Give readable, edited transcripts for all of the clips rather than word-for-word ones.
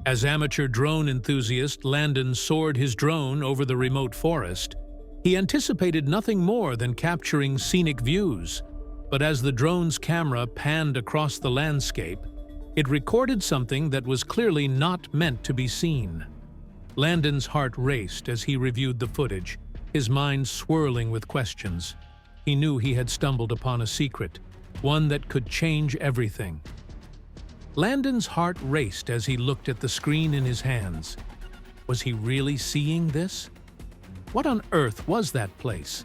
As amateur drone enthusiast, Landon soared his drone over the remote forest. He anticipated nothing more than capturing scenic views, but as the drone's camera panned across the landscape, it recorded something that was clearly not meant to be seen. Landon's heart raced as he reviewed the footage, his mind swirling with questions. He knew he had stumbled upon a secret, one that could change everything. Landon's heart raced as he looked at the screen in his hands. Was he really seeing this? What on earth was that place?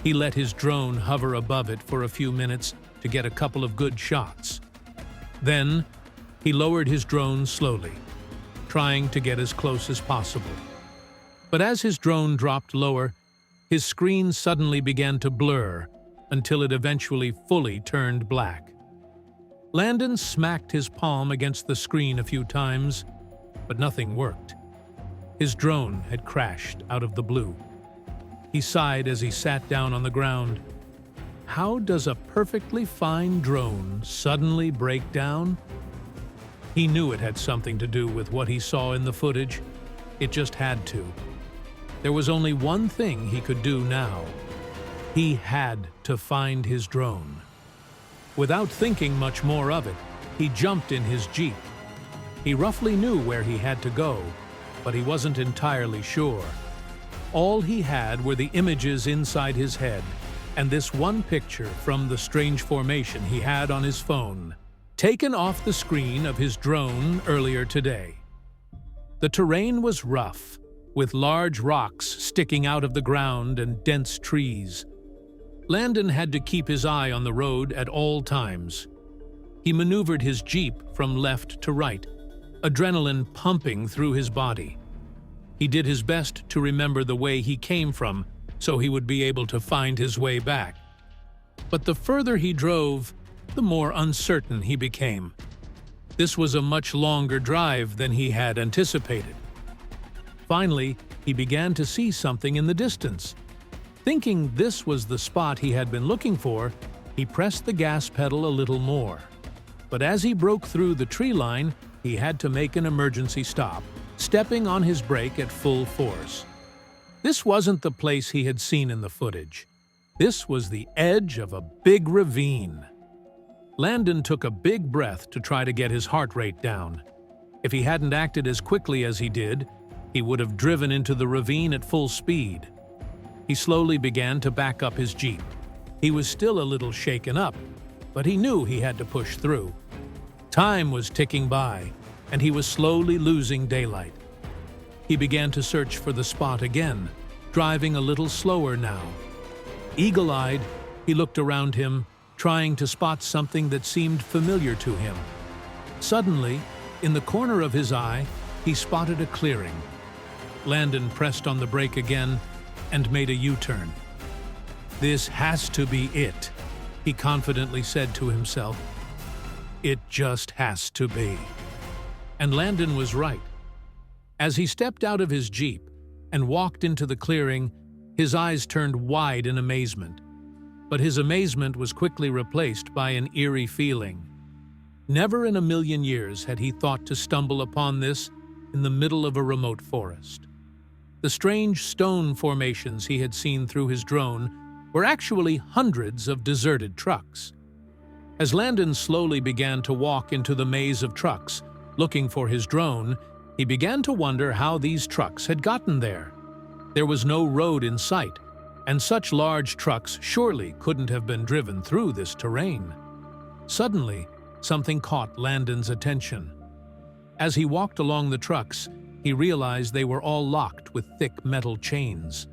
He let his drone hover above it for a few minutes to get a couple of good shots. Then, he lowered his drone slowly, trying to get as close as possible. But as his drone dropped lower, his screen suddenly began to blur until it eventually fully turned black. Landon smacked his palm against the screen a few times, but nothing worked. His drone had crashed out of the blue. He sighed as he sat down on the ground. How does a perfectly fine drone suddenly break down? He knew it had something to do with what he saw in the footage. It just had to. There was only one thing he could do now. He had to find his drone. Without thinking much more of it, he jumped in his Jeep. He roughly knew where he had to go, but he wasn't entirely sure. All he had were the images inside his head, and this one picture from the strange formation he had on his phone, taken off the screen of his drone earlier today. The terrain was rough, with large rocks sticking out of the ground and dense trees. Landon had to keep his eye on the road at all times. He maneuvered his Jeep from left to right, adrenaline pumping through his body. He did his best to remember the way he came from so he would be able to find his way back. But the further he drove, the more uncertain he became. This was a much longer drive than he had anticipated. Finally, he began to see something in the distance. Thinking this was the spot he had been looking for, he pressed the gas pedal a little more. But as he broke through the tree line, he had to make an emergency stop, stepping on his brake at full force. This wasn't the place he had seen in the footage. This was the edge of a big ravine. Landon took a big breath to try to get his heart rate down. If he hadn't acted as quickly as he did, he would have driven into the ravine at full speed. He slowly began to back up his Jeep. He was still a little shaken up, but he knew he had to push through. Time was ticking by, and he was slowly losing daylight. He began to search for the spot again, driving a little slower now. Eagle-eyed, he looked around him, trying to spot something that seemed familiar to him. Suddenly, in the corner of his eye, he spotted a clearing. Landon pressed on the brake again and made a U-turn. "This has to be it," he confidently said to himself. "It just has to be." And Landon was right. As he stepped out of his Jeep and walked into the clearing, his eyes turned wide in amazement. But his amazement was quickly replaced by an eerie feeling. Never in a million years had he thought to stumble upon this in the middle of a remote forest. The strange stone formations he had seen through his drone were actually hundreds of deserted trucks. As Landon slowly began to walk into the maze of trucks, looking for his drone, he began to wonder how these trucks had gotten there. There was no road in sight, and such large trucks surely couldn't have been driven through this terrain. Suddenly, something caught Landon's attention. As he walked along the trucks, he realized they were all locked with thick metal chains.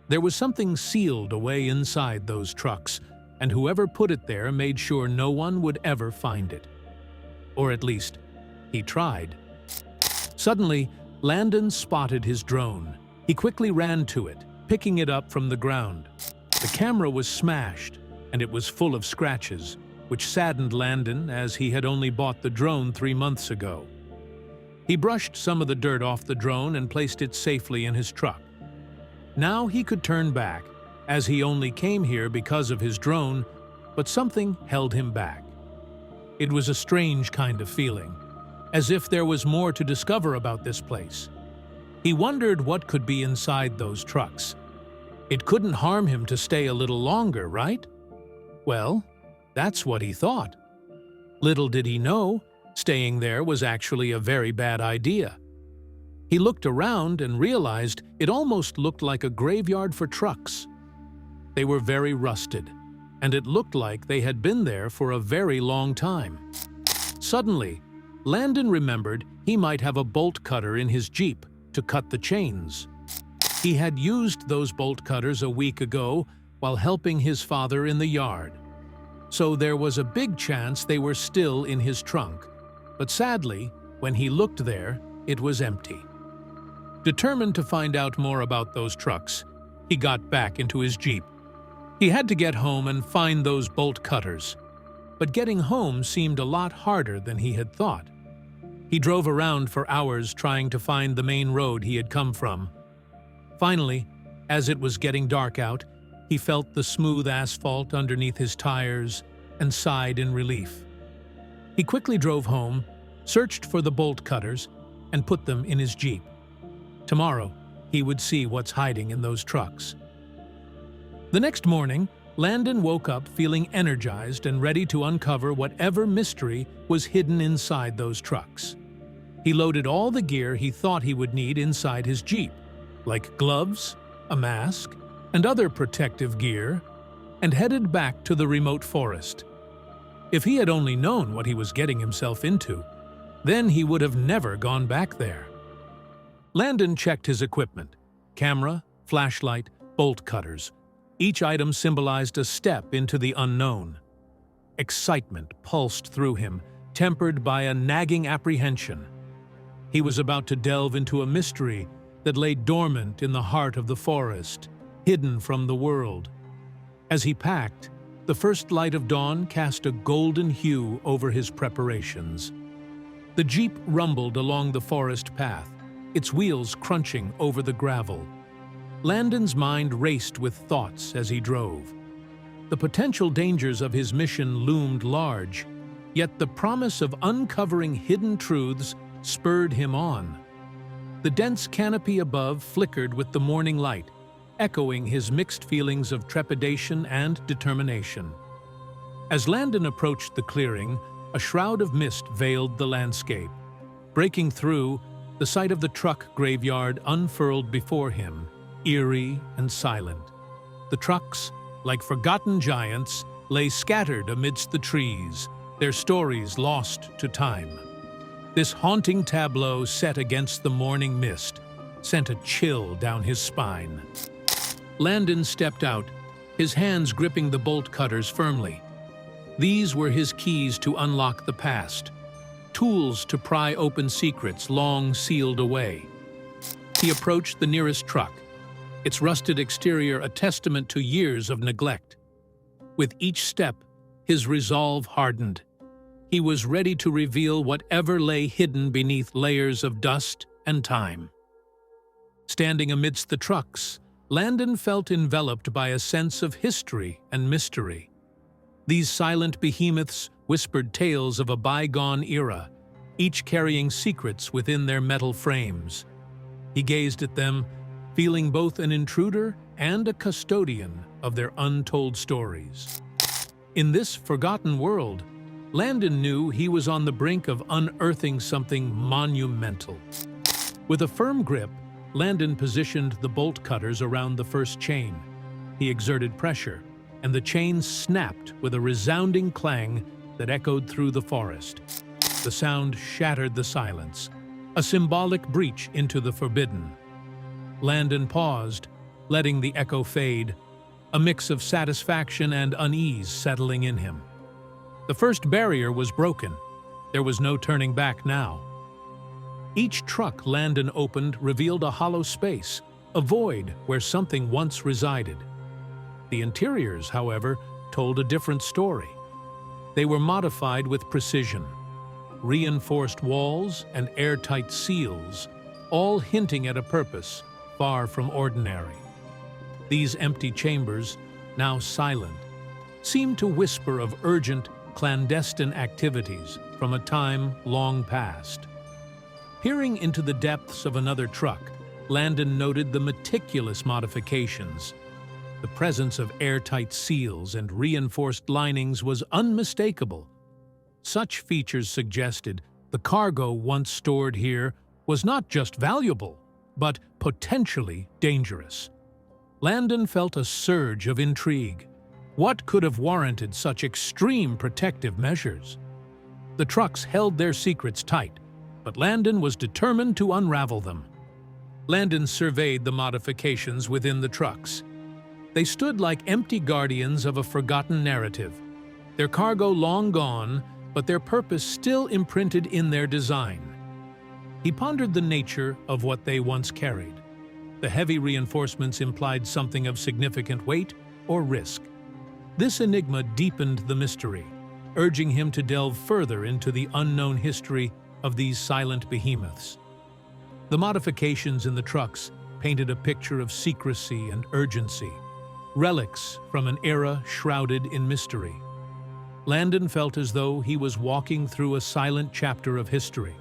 There was something sealed away inside those trucks, and whoever put it there made sure no one would ever find it. Or at least, he tried. Suddenly, Landon spotted his drone. He quickly ran to it, picking it up from the ground. The camera was smashed, and it was full of scratches, which saddened Landon as he had only bought the drone 3 months ago. He brushed some of the dirt off the drone and placed it safely in his truck. Now he could turn back, as he only came here because of his drone, but something held him back. It was a strange kind of feeling. as if there was more to discover about this place. He wondered what could be inside those trucks. It couldn't harm him to stay a little longer, right? Well, that's what he thought. Little did he know, staying there was actually a very bad idea. He looked around and realized it almost looked like a graveyard for trucks. They were very rusted, and it looked like they had been there for a very long time. Suddenly, Landon remembered he might have a bolt cutter in his Jeep to cut the chains. He had used those bolt cutters a week ago while helping his father in the yard. So there was a big chance they were still in his trunk. But sadly, when he looked there, it was empty. Determined to find out more about those trucks, he got back into his Jeep. He had to get home and find those bolt cutters. But getting home seemed a lot harder than he had thought. He drove around for hours trying to find the main road he had come from. Finally, as it was getting dark out, he felt the smooth asphalt underneath his tires and sighed in relief. He quickly drove home, searched for the bolt cutters, and put them in his Jeep. Tomorrow, he would see what's hiding in those trucks. The next morning, Landon woke up feeling energized and ready to uncover whatever mystery was hidden inside those trucks. He loaded all the gear he thought he would need inside his Jeep, like gloves, a mask, and other protective gear, and headed back to the remote forest. If he had only known what he was getting himself into, then he would have never gone back there. Landon checked his equipment: camera, flashlight, bolt cutters. Each item symbolized a step into the unknown. Excitement pulsed through him, tempered by a nagging apprehension. He was about to delve into a mystery that lay dormant in the heart of the forest, hidden from the world. As he packed, the first light of dawn cast a golden hue over his preparations. The Jeep rumbled along the forest path, its wheels crunching over the gravel. Landon's mind raced with thoughts as he drove. The potential dangers of his mission loomed large, yet the promise of uncovering hidden truths spurred him on. The dense canopy above flickered with the morning light, echoing his mixed feelings of trepidation and determination. As Landon approached the clearing, a shroud of mist veiled the landscape. Breaking through, the sight of the truck graveyard unfurled before him, eerie and silent. The trucks, like forgotten giants, lay scattered amidst the trees, their stories lost to time. This haunting tableau set against the morning mist sent a chill down his spine. Landon stepped out, his hands gripping the bolt cutters firmly. These were his keys to unlock the past, tools to pry open secrets long sealed away. He approached the nearest truck, its rusted exterior a testament to years of neglect. With each step, his resolve hardened. He was ready to reveal whatever lay hidden beneath layers of dust and time. Standing amidst the trucks, Landon felt enveloped by a sense of history and mystery. These silent behemoths whispered tales of a bygone era, each carrying secrets within their metal frames. He gazed at them, feeling both an intruder and a custodian of their untold stories. In this forgotten world, Landon knew he was on the brink of unearthing something monumental. With a firm grip, Landon positioned the bolt cutters around the first chain. He exerted pressure, and the chain snapped with a resounding clang that echoed through the forest. The sound shattered the silence, a symbolic breach into the forbidden. Landon paused, letting the echo fade, a mix of satisfaction and unease settling in him. The first barrier was broken. There was no turning back now. Each truck Landon opened revealed a hollow space, a void where something once resided. The interiors, however, told a different story. They were modified with precision. Reinforced walls and airtight seals, all hinting at a purpose far from ordinary. These empty chambers, now silent, seemed to whisper of urgent clandestine activities from a time long past. Peering into the depths of another truck, Landon noted the meticulous modifications. The presence of airtight seals and reinforced linings was unmistakable. Such features suggested the cargo once stored here was not just valuable, but potentially dangerous. Landon felt a surge of intrigue. What could have warranted such extreme protective measures? The trucks held their secrets tight, but Landon was determined to unravel them. Landon surveyed the modifications within the trucks. They stood like empty guardians of a forgotten narrative, their cargo long gone, but their purpose still imprinted in their design. He pondered the nature of what they once carried. The heavy reinforcements implied something of significant weight or risk. This enigma deepened the mystery, urging him to delve further into the unknown history of these silent behemoths. The modifications in the trucks painted a picture of secrecy and urgency, relics from an era shrouded in mystery. Landon felt as though he was walking through a silent chapter of history,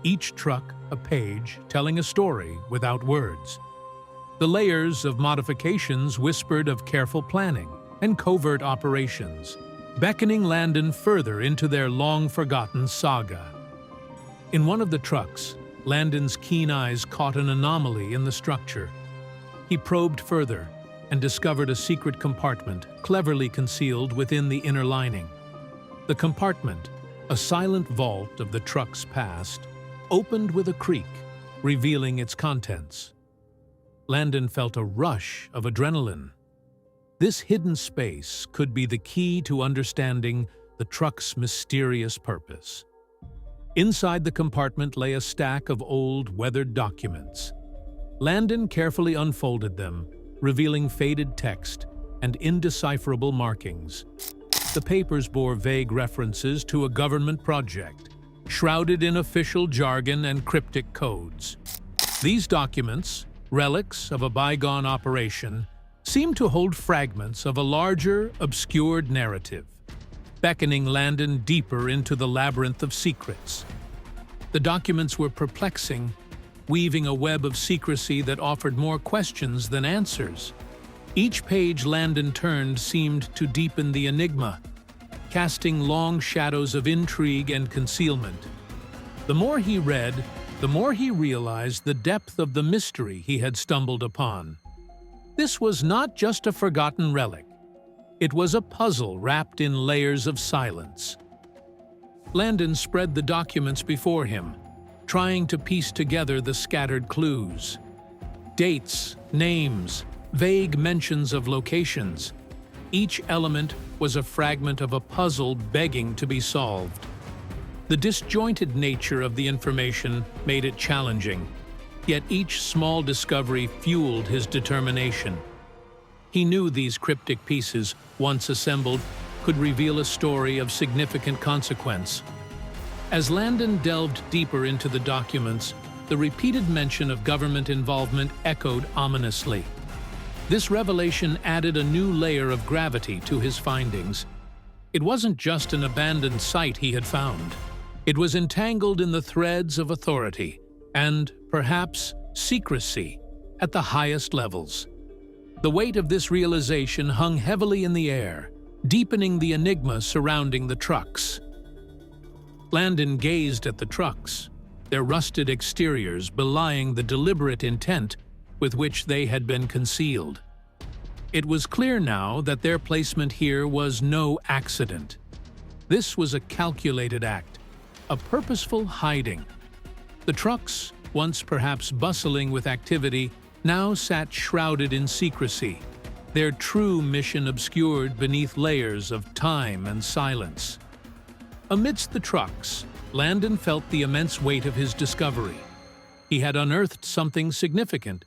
each truck a page telling a story without words. The layers of modifications whispered of careful planning and covert operations, beckoning Landon further into their long-forgotten saga. In one of the trucks, Landon's keen eyes caught an anomaly in the structure. He probed further and discovered a secret compartment cleverly concealed within the inner lining. The compartment, a silent vault of the truck's past, opened with a creak, revealing its contents. Landon felt a rush of adrenaline. This hidden space could be the key to understanding the truck's mysterious purpose. Inside the compartment lay a stack of old, weathered documents. Landon carefully unfolded them, revealing faded text and indecipherable markings. The papers bore vague references to a government project, shrouded in official jargon and cryptic codes. These documents, relics of a bygone operation, seemed to hold fragments of a larger, obscured narrative, beckoning Landon deeper into the labyrinth of secrets. The documents were perplexing, weaving a web of secrecy that offered more questions than answers. Each page Landon turned seemed to deepen the enigma, casting long shadows of intrigue and concealment. The more he read, the more he realized the depth of the mystery he had stumbled upon. This was not just a forgotten relic. It was a puzzle wrapped in layers of silence. Landon spread the documents before him, trying to piece together the scattered clues. Dates, names, vague mentions of locations. Each element was a fragment of a puzzle begging to be solved. The disjointed nature of the information made it challenging, yet each small discovery fueled his determination. He knew these cryptic pieces, once assembled, could reveal a story of significant consequence. As Landon delved deeper into the documents, the repeated mention of government involvement echoed ominously. This revelation added a new layer of gravity to his findings. It wasn't just an abandoned site he had found. It was entangled in the threads of authority and, perhaps, secrecy at the highest levels. The weight of this realization hung heavily in the air, deepening the enigma surrounding the trucks. Landon gazed at the trucks, their rusted exteriors belying the deliberate intent with which they had been concealed. It was clear now that their placement here was no accident. This was a calculated act, a purposeful hiding. The trucks, once perhaps bustling with activity, now sat shrouded in secrecy, their true mission obscured beneath layers of time and silence. Amidst the trucks, Landon felt the immense weight of his discovery. He had unearthed something significant,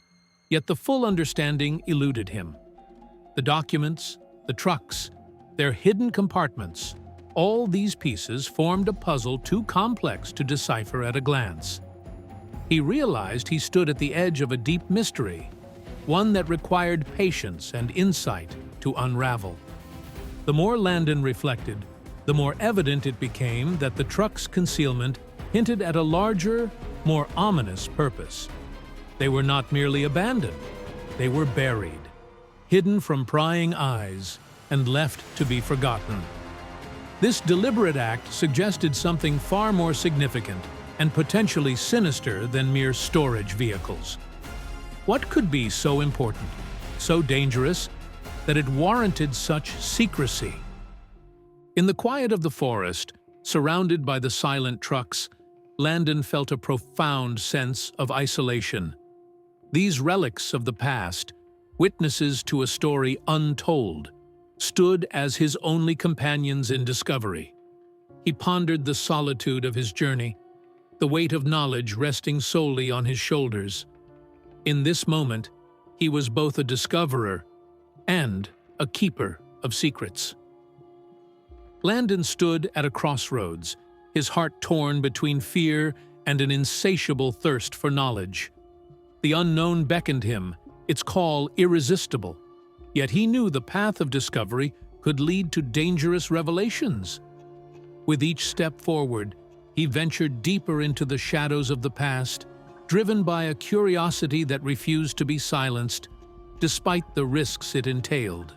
yet the full understanding eluded him. The documents, the trucks, their hidden compartments, all these pieces formed a puzzle too complex to decipher at a glance. He realized he stood at the edge of a deep mystery, one that required patience and insight to unravel. The more Landon reflected, the more evident it became that the truck's concealment hinted at a larger, more ominous purpose. They were not merely abandoned, they were buried, hidden from prying eyes, and left to be forgotten. This deliberate act suggested something far more significant and potentially sinister than mere storage vehicles. What could be so important, so dangerous, that it warranted such secrecy? In the quiet of the forest, surrounded by the silent trucks, Landon felt a profound sense of isolation. These relics of the past, witnesses to a story untold, stood as his only companions in discovery. He pondered the solitude of his journey, the weight of knowledge resting solely on his shoulders. In this moment, he was both a discoverer and a keeper of secrets. Landon stood at a crossroads, his heart torn between fear and an insatiable thirst for knowledge. The unknown beckoned him, its call irresistible, yet he knew the path of discovery could lead to dangerous revelations. With each step forward, he ventured deeper into the shadows of the past, driven by a curiosity that refused to be silenced, despite the risks it entailed.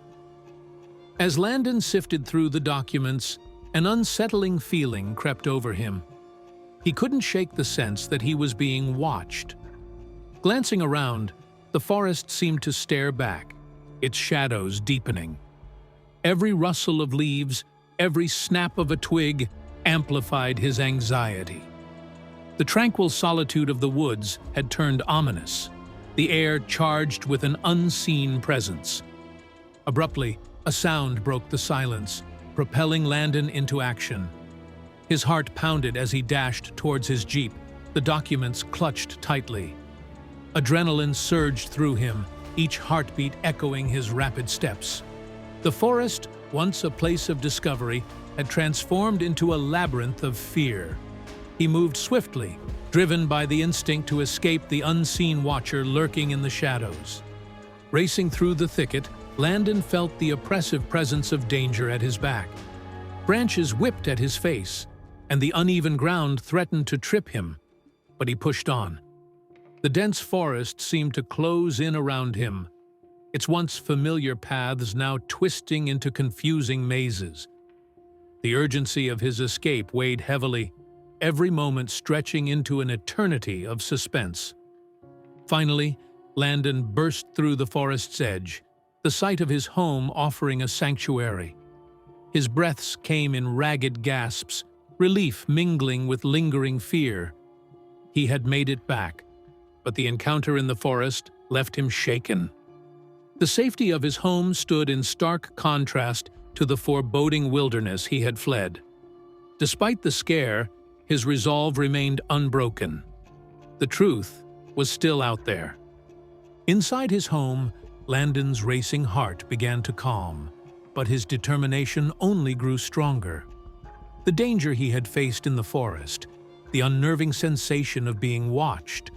As Landon sifted through the documents, an unsettling feeling crept over him. He couldn't shake the sense that he was being watched. Glancing around, the forest seemed to stare back, its shadows deepening. Every rustle of leaves, every snap of a twig, amplified his anxiety. The tranquil solitude of the woods had turned ominous, the air charged with an unseen presence. Abruptly, a sound broke the silence, propelling Landon into action. His heart pounded as he dashed towards his jeep, the documents clutched tightly. Adrenaline surged through him, each heartbeat echoing his rapid steps. The forest, once a place of discovery, had transformed into a labyrinth of fear. He moved swiftly, driven by the instinct to escape the unseen watcher lurking in the shadows. Racing through the thicket, Landon felt the oppressive presence of danger at his back. Branches whipped at his face, and the uneven ground threatened to trip him, but he pushed on. The dense forest seemed to close in around him, its once familiar paths now twisting into confusing mazes. The urgency of his escape weighed heavily, every moment stretching into an eternity of suspense. Finally, Landon burst through the forest's edge, the sight of his home offering a sanctuary. His breaths came in ragged gasps, relief mingling with lingering fear. He had made it back, but the encounter in the forest left him shaken. The safety of his home stood in stark contrast to the foreboding wilderness he had fled. Despite the scare, his resolve remained unbroken. The truth was still out there. Inside his home, Landon's racing heart began to calm, but his determination only grew stronger. The danger he had faced in the forest, the unnerving sensation of being watched,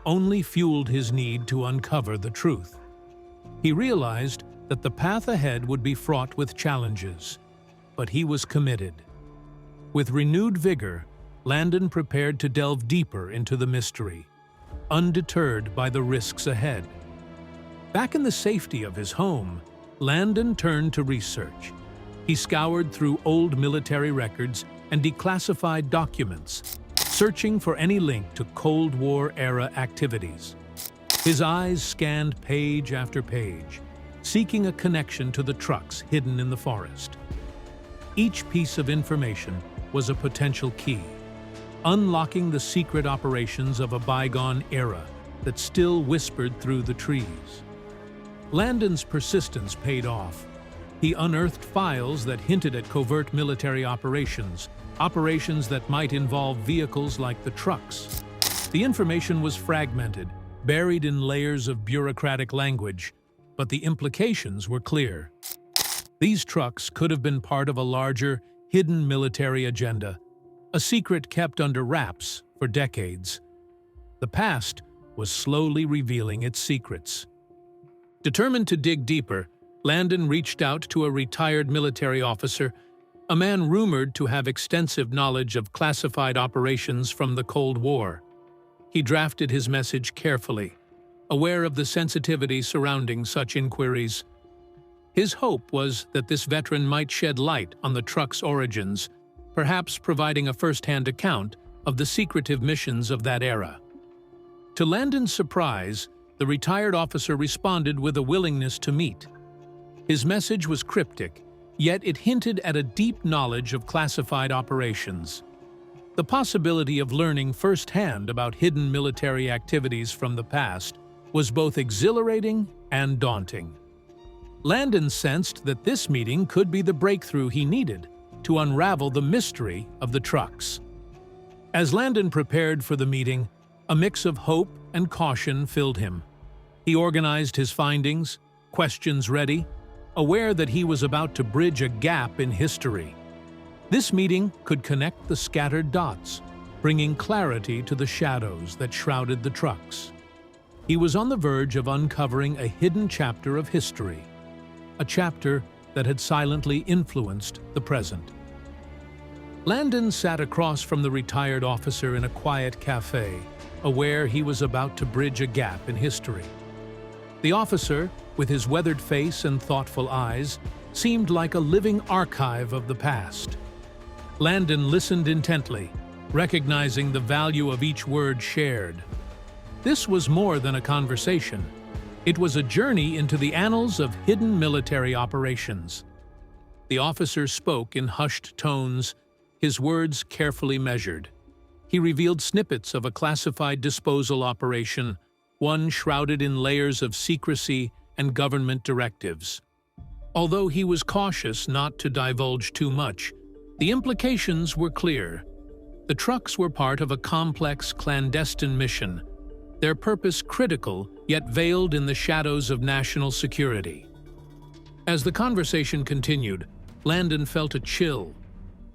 only fueled his need to uncover the truth. He realized that the path ahead would be fraught with challenges, but he was committed. With renewed vigor, Landon prepared to delve deeper into the mystery, undeterred by the risks ahead. Back in the safety of his home, Landon turned to research. He scoured through old military records and declassified documents, searching for any link to Cold War-era activities. His eyes scanned page after page, seeking a connection to the trucks hidden in the forest. Each piece of information was a potential key, unlocking the secret operations of a bygone era that still whispered through the trees. Landon's persistence paid off. He unearthed files that hinted at covert military operations that might involve vehicles like the trucks. The information was fragmented, buried in layers of bureaucratic language, but the implications were clear. These trucks could have been part of a larger, hidden military agenda, a secret kept under wraps for decades. The past was slowly revealing its secrets. Determined to dig deeper, Landon reached out to a retired military officer, a man rumored to have extensive knowledge of classified operations from the Cold War. He drafted his message carefully, aware of the sensitivity surrounding such inquiries. His hope was that this veteran might shed light on the truck's origins, perhaps providing a first-hand account of the secretive missions of that era. To Landon's surprise, the retired officer responded with a willingness to meet. His message was cryptic, yet it hinted at a deep knowledge of classified operations. The possibility of learning firsthand about hidden military activities from the past was both exhilarating and daunting. Landon sensed that this meeting could be the breakthrough he needed to unravel the mystery of the trucks. As Landon prepared for the meeting, a mix of hope and caution filled him. He organized his findings, questions ready, aware that he was about to bridge a gap in history. This meeting could connect the scattered dots, bringing clarity to the shadows that shrouded the trucks. He was on the verge of uncovering a hidden chapter of history, a chapter that had silently influenced the present. Landon sat across from the retired officer in a quiet cafe, aware he was about to bridge a gap in history. The officer, with his weathered face and thoughtful eyes, seemed like a living archive of the past. Landon listened intently, recognizing the value of each word shared. This was more than a conversation. It was a journey into the annals of hidden military operations. The officer spoke in hushed tones, his words carefully measured. He revealed snippets of a classified disposal operation, one shrouded in layers of secrecy and government directives. Although he was cautious not to divulge too much, the implications were clear. The trucks were part of a complex clandestine mission, their purpose critical yet veiled in the shadows of national security. As the conversation continued, Landon felt a chill.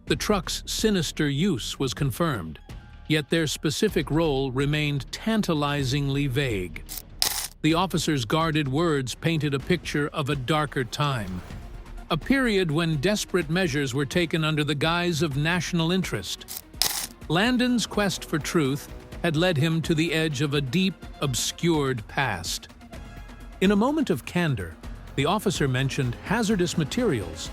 The truck's sinister use was confirmed, yet their specific role remained tantalizingly vague. The officer's guarded words painted a picture of a darker time, a period when desperate measures were taken under the guise of national interest. Landon's quest for truth had led him to the edge of a deep, obscured past. In a moment of candor, the officer mentioned hazardous materials,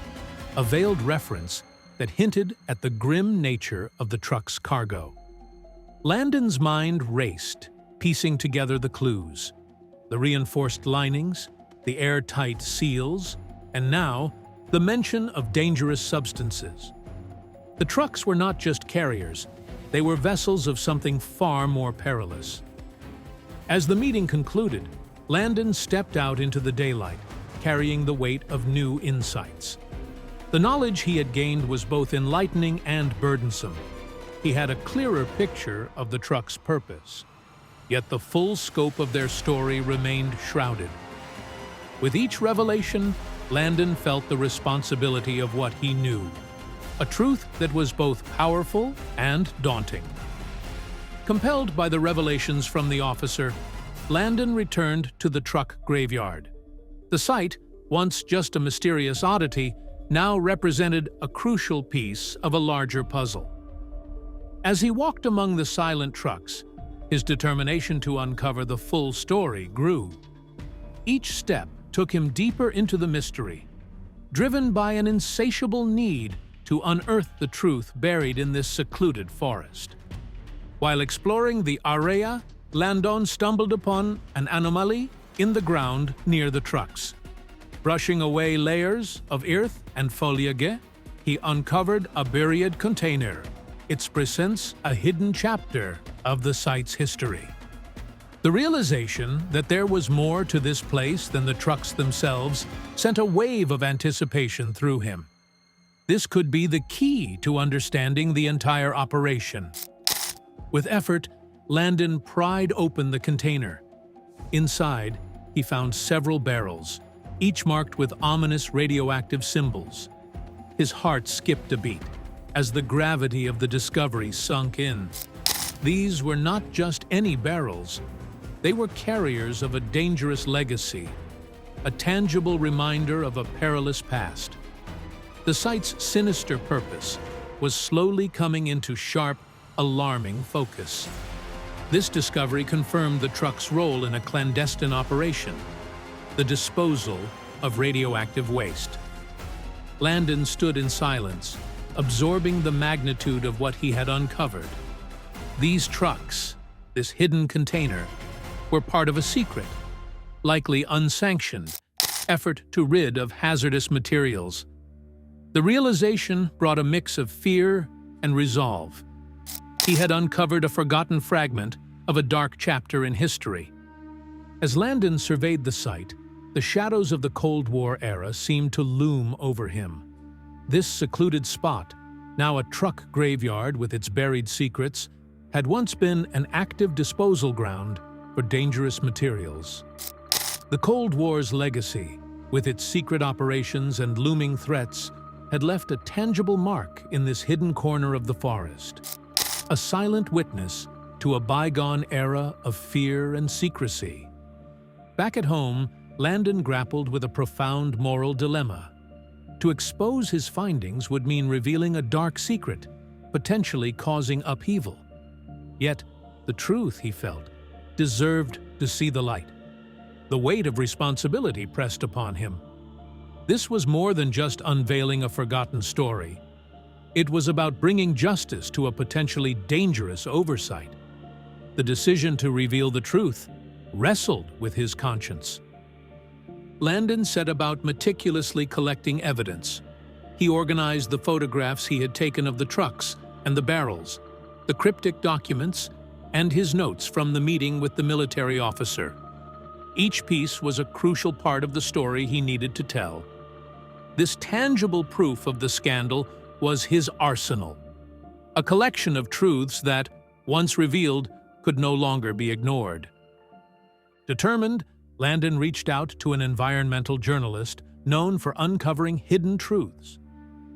a veiled reference that hinted at the grim nature of the truck's cargo. Landon's mind raced, piecing together the clues. The reinforced linings, the airtight seals, and now, the mention of dangerous substances. The trucks were not just carriers, they were vessels of something far more perilous. As the meeting concluded, Landon stepped out into the daylight, carrying the weight of new insights. The knowledge he had gained was both enlightening and burdensome. He had a clearer picture of the truck's purpose, yet the full scope of their story remained shrouded. With each revelation, Landon felt the responsibility of what he knew, a truth that was both powerful and daunting. Compelled by the revelations from the officer, Landon returned to the truck graveyard. The site, once just a mysterious oddity, now represented a crucial piece of a larger puzzle. As he walked among the silent trucks, his determination to uncover the full story grew. Each step took him deeper into the mystery, driven by an insatiable need to unearth the truth buried in this secluded forest. While exploring the area, Landon stumbled upon an anomaly in the ground near the trucks. Brushing away layers of earth and foliage, he uncovered a buried container, its presence a hidden chapter of the site's history. The realization that there was more to this place than the trucks themselves sent a wave of anticipation through him. This could be the key to understanding the entire operation. With effort, Landon pried open the container. Inside, he found several barrels, each marked with ominous radioactive symbols. His heart skipped a beat as the gravity of the discovery sunk in. These were not just any barrels. They were carriers of a dangerous legacy, a tangible reminder of a perilous past. The site's sinister purpose was slowly coming into sharp, alarming focus. This discovery confirmed the truck's role in a clandestine operation, the disposal of radioactive waste. Landon stood in silence, absorbing the magnitude of what he had uncovered. These trucks, this hidden container, were part of a secret, likely unsanctioned, effort to rid of hazardous materials. The realization brought a mix of fear and resolve. He had uncovered a forgotten fragment of a dark chapter in history. As Landon surveyed the site, the shadows of the Cold War era seemed to loom over him. This secluded spot, now a truck graveyard with its buried secrets, had once been an active disposal ground for dangerous materials. The Cold War's legacy, with its secret operations and looming threats, had left a tangible mark in this hidden corner of the forest, a silent witness to a bygone era of fear and secrecy. Back at home, Landon grappled with a profound moral dilemma. To expose his findings would mean revealing a dark secret, potentially causing upheaval. Yet, the truth, he felt, deserved to see the light. The weight of responsibility pressed upon him. This was more than just unveiling a forgotten story. It was about bringing justice to a potentially dangerous oversight. The decision to reveal the truth wrestled with his conscience. Landon set about meticulously collecting evidence. He organized the photographs he had taken of the trucks and the barrels, the cryptic documents, and his notes from the meeting with the military officer. Each piece was a crucial part of the story he needed to tell. This tangible proof of the scandal was his arsenal, a collection of truths that, once revealed, could no longer be ignored. Determined, Landon reached out to an environmental journalist known for uncovering hidden truths.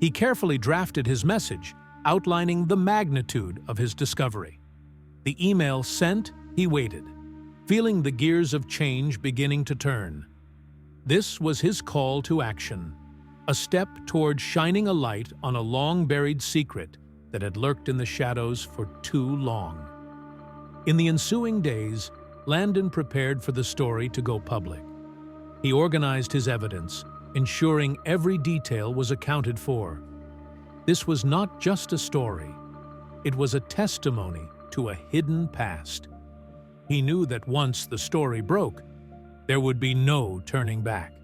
He carefully drafted his message, outlining the magnitude of his discovery. The email sent, he waited, feeling the gears of change beginning to turn. This was his call to action, a step toward shining a light on a long-buried secret that had lurked in the shadows for too long. In the ensuing days, Landon prepared for the story to go public. He organized his evidence, ensuring every detail was accounted for. This was not just a story. It was a testimony to a hidden past. He knew that once the story broke, there would be no turning back.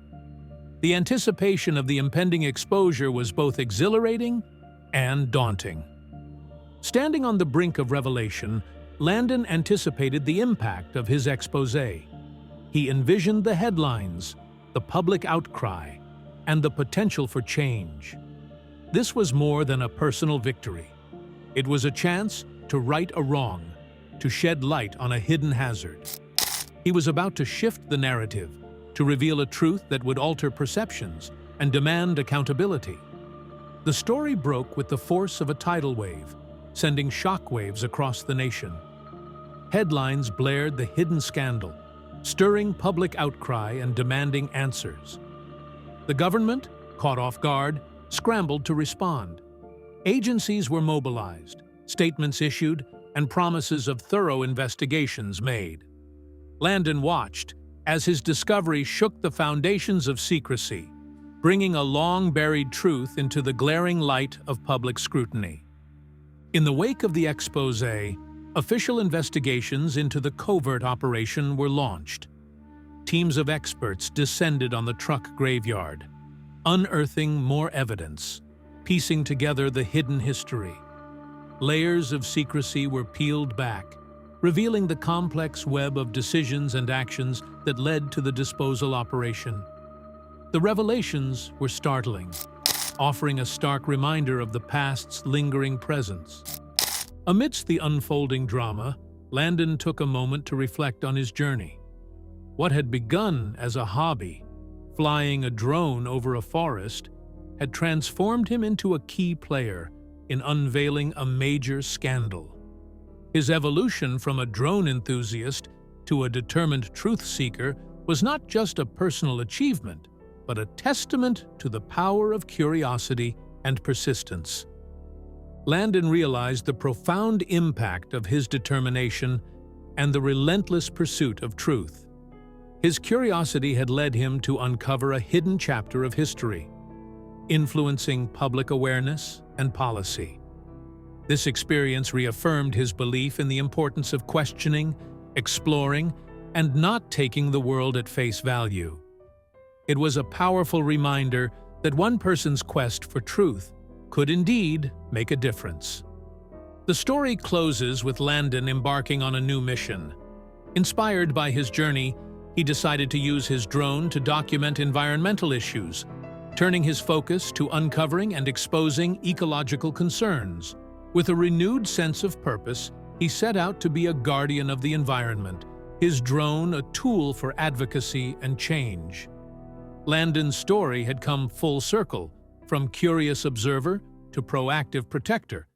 The anticipation of the impending exposure was both exhilarating and daunting. Standing on the brink of revelation, Landon anticipated the impact of his exposé. He envisioned the headlines, the public outcry, and the potential for change. This was more than a personal victory. It was a chance to right a wrong, to shed light on a hidden hazard. He was about to shift the narrative, to reveal a truth that would alter perceptions and demand accountability. The story broke with the force of a tidal wave, sending shockwaves across the nation. Headlines blared the hidden scandal, stirring public outcry and demanding answers. The government, caught off guard, scrambled to respond. Agencies were mobilized, statements issued, and promises of thorough investigations made. Landon watched as his discovery shook the foundations of secrecy, bringing a long-buried truth into the glaring light of public scrutiny. In the wake of the exposé, official investigations into the covert operation were launched. Teams of experts descended on the truck graveyard, unearthing more evidence, piecing together the hidden history. Layers of secrecy were peeled back, revealing the complex web of decisions and actions that led to the disposal operation. The revelations were startling, offering a stark reminder of the past's lingering presence. Amidst the unfolding drama, Landon took a moment to reflect on his journey. What had begun as a hobby, flying a drone over a forest, had transformed him into a key player in unveiling a major scandal. His evolution from a drone enthusiast to a determined truth seeker was not just a personal achievement, but a testament to the power of curiosity and persistence. Landon realized the profound impact of his determination and the relentless pursuit of truth. His curiosity had led him to uncover a hidden chapter of history, influencing public awareness and policy. This experience reaffirmed his belief in the importance of questioning, exploring, and not taking the world at face value. It was a powerful reminder that one person's quest for truth could indeed make a difference. The story closes with Landon embarking on a new mission. Inspired by his journey, he decided to use his drone to document environmental issues, turning his focus to uncovering and exposing ecological concerns. With a renewed sense of purpose, he set out to be a guardian of the environment, his drone a tool for advocacy and change. Landon's story had come full circle, from curious observer to proactive protector,